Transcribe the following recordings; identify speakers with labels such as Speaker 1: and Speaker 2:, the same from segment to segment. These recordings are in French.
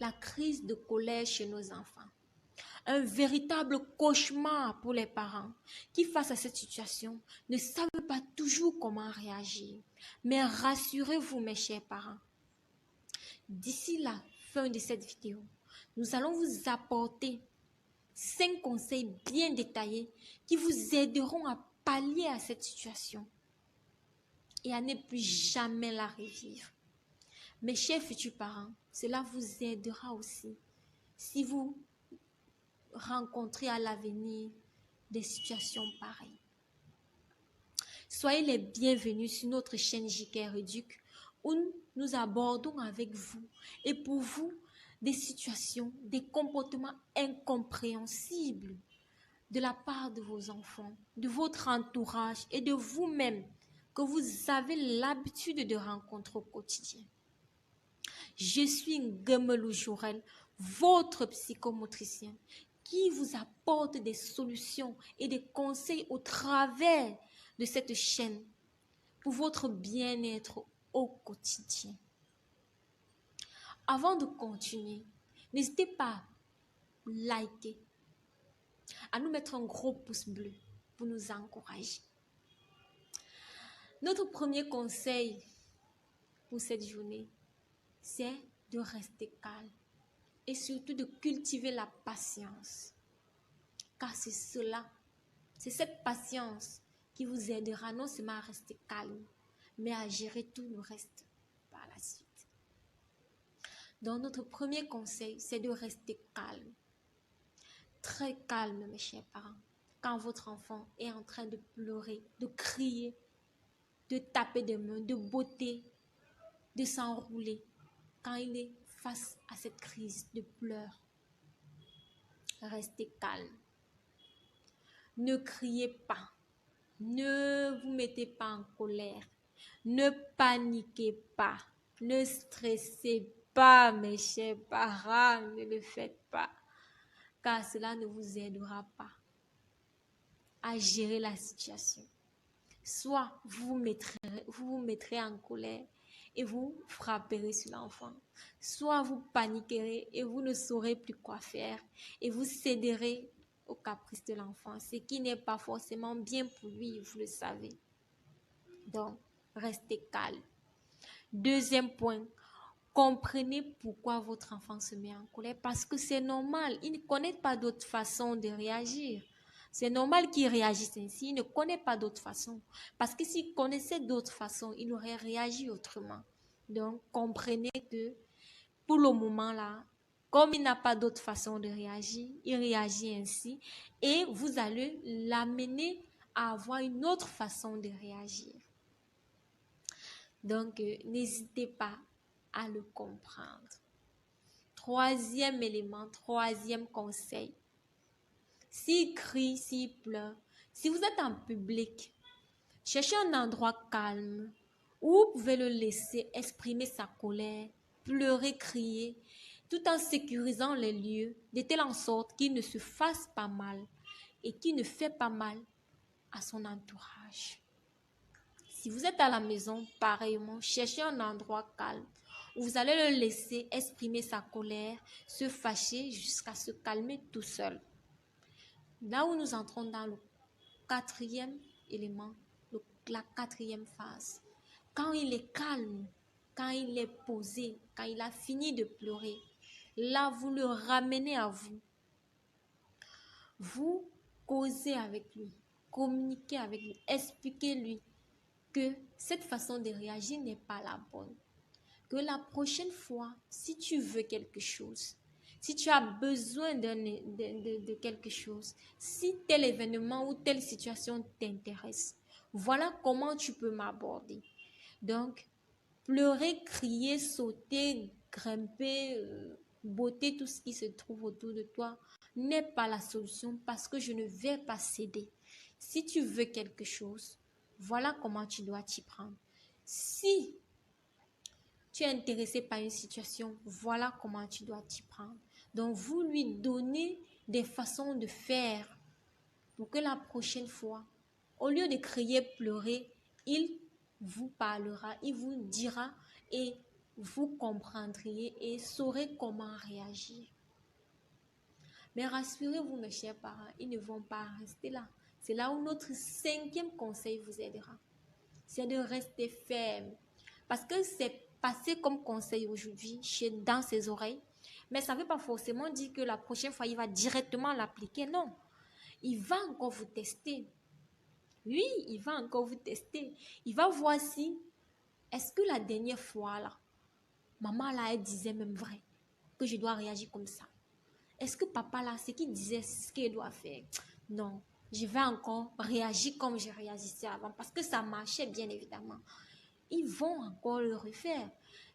Speaker 1: la crise de colère chez nos enfants. Un véritable cauchemar pour les parents qui, face à cette situation, ne savent pas toujours comment réagir. Mais rassurez-vous, mes chers parents, d'ici la fin de cette vidéo, nous allons vous apporter 5 conseils bien détaillés qui vous aideront à pallier à cette situation et à ne plus jamais la revivre. Mes chers futurs parents, cela vous aidera aussi si vous rencontrez à l'avenir des situations pareilles. Soyez les bienvenus sur notre chaîne JK Reduc où nous abordons avec vous et pour vous des situations, des comportements incompréhensibles de la part de vos enfants, de votre entourage et de vous-même que vous avez l'habitude de rencontrer au quotidien. Je suis Ngemelou Jourel, votre psychomotricien, qui vous apporte des solutions et des conseils au travers de cette chaîne pour votre bien-être au quotidien. Avant de continuer, n'hésitez pas à liker, à nous mettre un gros pouce bleu pour nous encourager. Notre premier conseil pour cette journée, c'est de rester calme et surtout de cultiver la patience. Car c'est cette patience qui vous aidera non seulement à rester calme, mais à gérer tout le reste par la suite. Donc notre premier conseil, c'est de rester calme. Très calme, mes chers parents. Quand votre enfant est en train de pleurer, de crier, de taper des mains, de botter, de s'enrouler, quand il est face à cette crise de pleurs, restez calme. Ne criez pas, ne vous mettez pas en colère, ne paniquez pas, ne stressez pas, mes chers parents, ne le faites pas, car cela ne vous aidera pas à gérer la situation. Soit vous vous mettrez en colère et vous frapperez sur l'enfant, soit vous paniquerez et vous ne saurez plus quoi faire et vous céderez au caprice de l'enfant, ce qui n'est pas forcément bien pour lui, vous le savez. Donc, restez calme. Deuxième point, comprenez pourquoi votre enfant se met en colère, parce que c'est normal, il ne connaît pas d'autre façon de réagir. C'est normal qu'il réagisse ainsi, il ne connaît pas d'autre façon. Parce que s'il connaissait d'autres façons, il aurait réagi autrement. Donc, comprenez que pour le moment là, comme il n'a pas d'autre façon de réagir, il réagit ainsi et vous allez l'amener à avoir une autre façon de réagir. Donc, n'hésitez pas à le comprendre. Troisième élément, troisième conseil. S'il crie, s'il pleure, si vous êtes en public, cherchez un endroit calme où vous pouvez le laisser exprimer sa colère, pleurer, crier, tout en sécurisant les lieux, de telle en sorte qu'il ne se fasse pas mal et qu'il ne fait pas mal à son entourage. Si vous êtes à la maison, pareillement, cherchez un endroit calme où vous allez le laisser exprimer sa colère, se fâcher jusqu'à se calmer tout seul. Là où nous entrons dans le quatrième élément, la quatrième phase. Quand il est calme, quand il est posé, quand il a fini de pleurer, là vous le ramenez à vous. Vous causez avec lui, communiquez avec lui, expliquez-lui que cette façon de réagir n'est pas la bonne. Que la prochaine fois, si tu veux quelque chose, si tu as besoin de quelque chose, si tel événement ou telle situation t'intéresse, voilà comment tu peux m'aborder. Donc, pleurer, crier, sauter, grimper, botter tout ce qui se trouve autour de toi n'est pas la solution parce que je ne vais pas céder. Si tu veux quelque chose, voilà comment tu dois t'y prendre. Si tu es intéressé par une situation, voilà comment tu dois t'y prendre. Donc, vous lui donnez des façons de faire pour que la prochaine fois, au lieu de crier, pleurer, il vous parlera, il vous dira et vous comprendriez et saurez comment réagir. Mais rassurez-vous, mes chers parents, ils ne vont pas rester là. C'est là où notre 5e conseil vous aidera. C'est de rester ferme. Parce que c'est passé comme conseil aujourd'hui dans ses oreilles. Mais ça ne veut pas forcément dire que la prochaine fois, il va directement l'appliquer. Non. Il va encore vous tester. Oui, il va encore vous tester. Il va voir si, est-ce que la dernière fois, là, maman, là, elle disait même vrai que je dois réagir comme ça. Est-ce que papa, là, ce qu'il disait, c'est ce qu'il doit faire? Non, je vais encore réagir comme je réagissais avant parce que ça marchait, bien évidemment. Ils vont encore le refaire.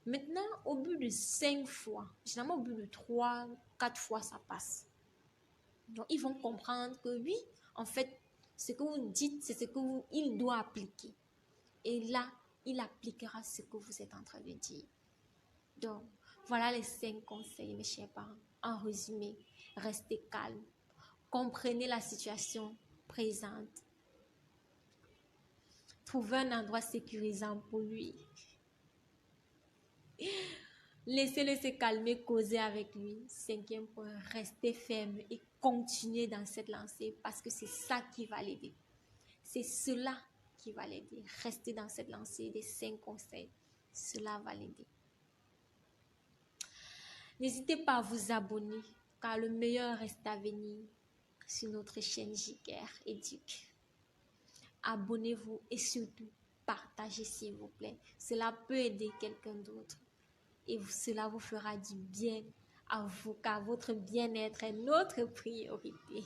Speaker 1: Maintenant, au bout de 5 fois, généralement au bout de 3, 4 fois, ça passe. Donc, ils vont comprendre que oui, en fait, ce que vous dites, c'est ce qu'il doit appliquer. Et là, il appliquera ce que vous êtes en train de dire. Donc, voilà les 5 conseils, mes chers parents. En résumé, restez calme. Comprenez la situation présente. Trouvez un endroit sécurisant pour lui. Laissez-le se calmer, causer avec lui. 5e point, restez ferme et continuez dans cette lancée parce que c'est ça qui va l'aider. C'est cela qui va l'aider. Restez dans cette lancée des 5 conseils. Cela va l'aider. N'hésitez pas à vous abonner car le meilleur reste à venir sur notre chaîne Jiker Éduque. Abonnez-vous et surtout partagez s'il vous plaît. Cela peut aider quelqu'un d'autre et cela vous fera du bien à vous car votre bien-être est notre priorité.